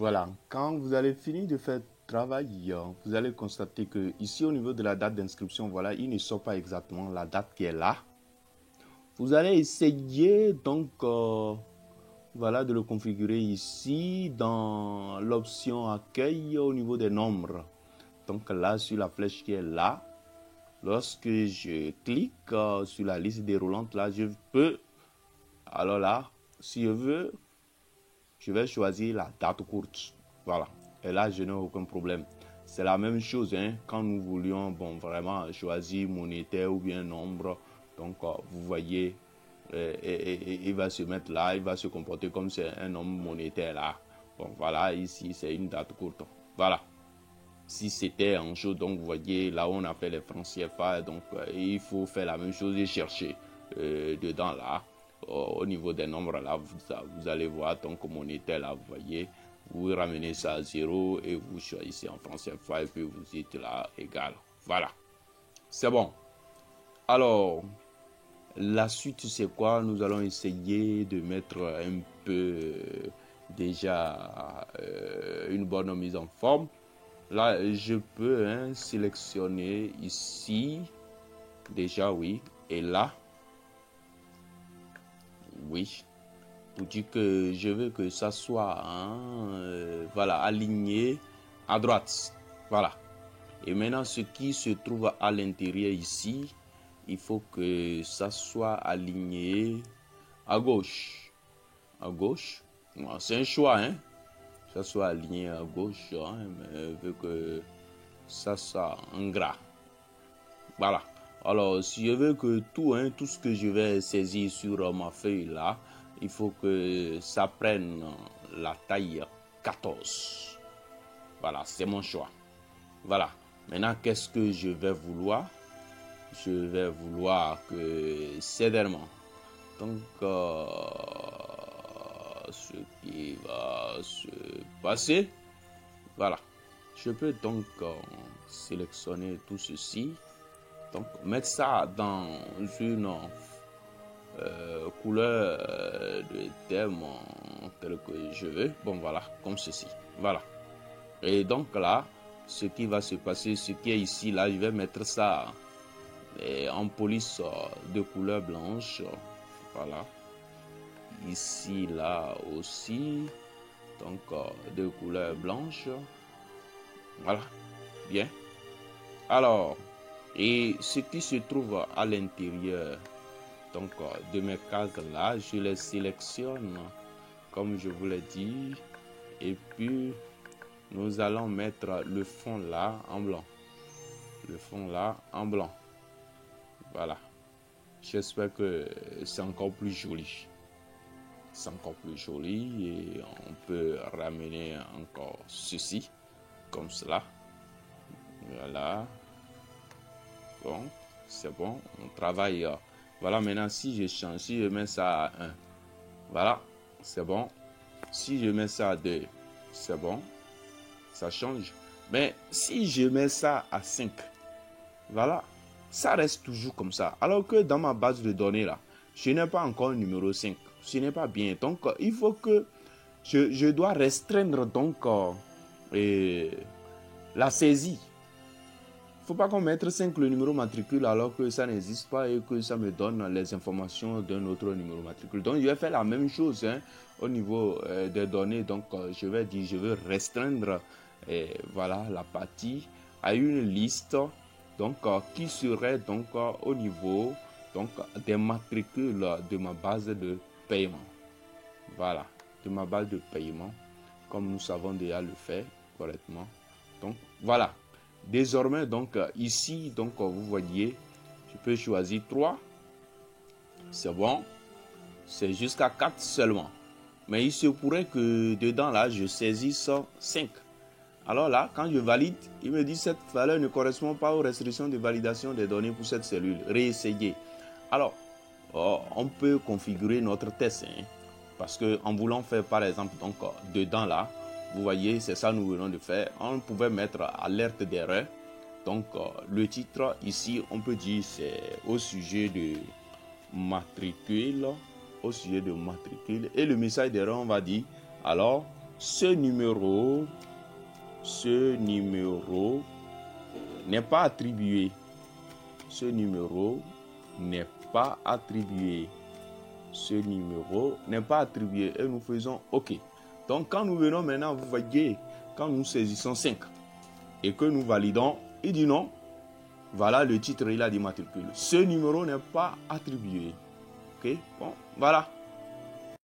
Voilà, quand vous allez finir de faire travail, vous allez constater que ici au niveau de la date d'inscription, voilà, il ne sort pas exactement la date qui est là. Vous allez essayer donc voilà, de le configurer ici dans l'option accueil au niveau des nombres. Donc là, sur la flèche qui est là, lorsque je clique sur la liste déroulante, là, je peux, alors là, si je veux, je vais choisir la date courte. Voilà. Et là, je n'ai aucun problème. C'est la même chose hein, quand nous voulions vraiment choisir monétaire ou bien nombre. Donc, vous voyez, il va se mettre là, il va se comporter comme c'est un nombre monétaire là. Bon, voilà, ici, c'est une date courte. Voilà. Si c'était en jeu, donc vous voyez, là où on a fait les francs CFA, donc il faut faire la même chose et chercher dedans là. Au niveau des nombres là, vous allez voir donc monétaire là, vous voyez, vous ramenez ça à 0 et vous choisissez en francs CFA et puis vous dites là égal. Voilà, c'est bon. Alors, la suite c'est quoi? Nous allons essayer de mettre un peu déjà une bonne mise en forme. Là, je peux sélectionner ici, déjà oui, et là, oui, pour dire que je veux que ça soit voilà, aligné à droite, voilà. Et maintenant, ce qui se trouve à l'intérieur ici, il faut que ça soit aligné à gauche, c'est un choix, hein. Ça soit aligné à gauche, hein, mais vu que ça en gras. Voilà. Alors, si je veux que tout ce que je vais saisir sur ma feuille là, il faut que ça prenne la taille 14. Voilà, c'est mon choix. Voilà. Maintenant, qu'est-ce que je vais vouloir? Je vais vouloir que sévèrement. Donc, ce qui va se passer, voilà. Je peux donc sélectionner tout ceci, donc mettre ça dans une couleur de thème tel que je veux. Bon voilà, comme ceci. Voilà. Et donc là, ce qui va se passer, ce qui est ici, là, je vais mettre ça en police de couleur blanche. Voilà. Ici, là aussi, donc de couleur blanche. Voilà, bien. Alors, et ce qui se trouve à l'intérieur donc de mes cases là, je les sélectionne comme je vous l'ai dit. Et puis, nous allons mettre le fond là en blanc. Le fond là en blanc. Voilà. J'espère que c'est encore plus joli. C'est encore plus joli et on peut ramener encore ceci comme cela. Voilà. Bon, c'est bon, on travaille. Voilà, maintenant, si je change, si je mets ça à 1, voilà, c'est bon. Si je mets ça à 2, c'est bon, ça change. Mais si je mets ça à 5, voilà, ça reste toujours comme ça. Alors que dans ma base de données, là, je n'ai pas encore le numéro 5. Ce n'est pas bien. Donc, il faut que je dois restreindre donc la saisie. Il ne faut pas qu'on mette 5 le numéro matricule alors que ça n'existe pas et que ça me donne les informations d'un autre numéro matricule. Donc, je vais faire la même chose au niveau des données. Donc, je vais dire, je veux restreindre voilà, la partie à une liste donc, qui serait donc, au niveau donc, des matricules de ma base de paiement. Voilà, de ma base de paiement, comme nous savons déjà le faire correctement. Donc, voilà. Désormais, donc, ici, donc, vous voyez, je peux choisir 3. C'est bon. C'est jusqu'à 4 seulement. Mais il se pourrait que dedans, là, je saisisse 5. Alors là, quand je valide, il me dit cette valeur ne correspond pas aux restrictions de validation des données pour cette cellule. Réessayer. Alors, on peut configurer notre test. Parce qu'en voulant faire, par exemple, donc, dedans, là, vous voyez, c'est ça que nous venons de faire. On pouvait mettre alerte d'erreur. Donc, le titre ici, on peut dire c'est au sujet de matricule. Au sujet de matricule. Et le message d'erreur, on va dire, alors, ce numéro n'est pas attribué. Ce numéro n'est pas attribué. Ce numéro n'est pas attribué. Et nous faisons OK. Donc, quand nous venons maintenant, vous voyez, quand nous saisissons 5 et que nous validons, il dit non. Voilà le titre, il a dit matricule. Ce numéro n'est pas attribué. OK? Bon, voilà.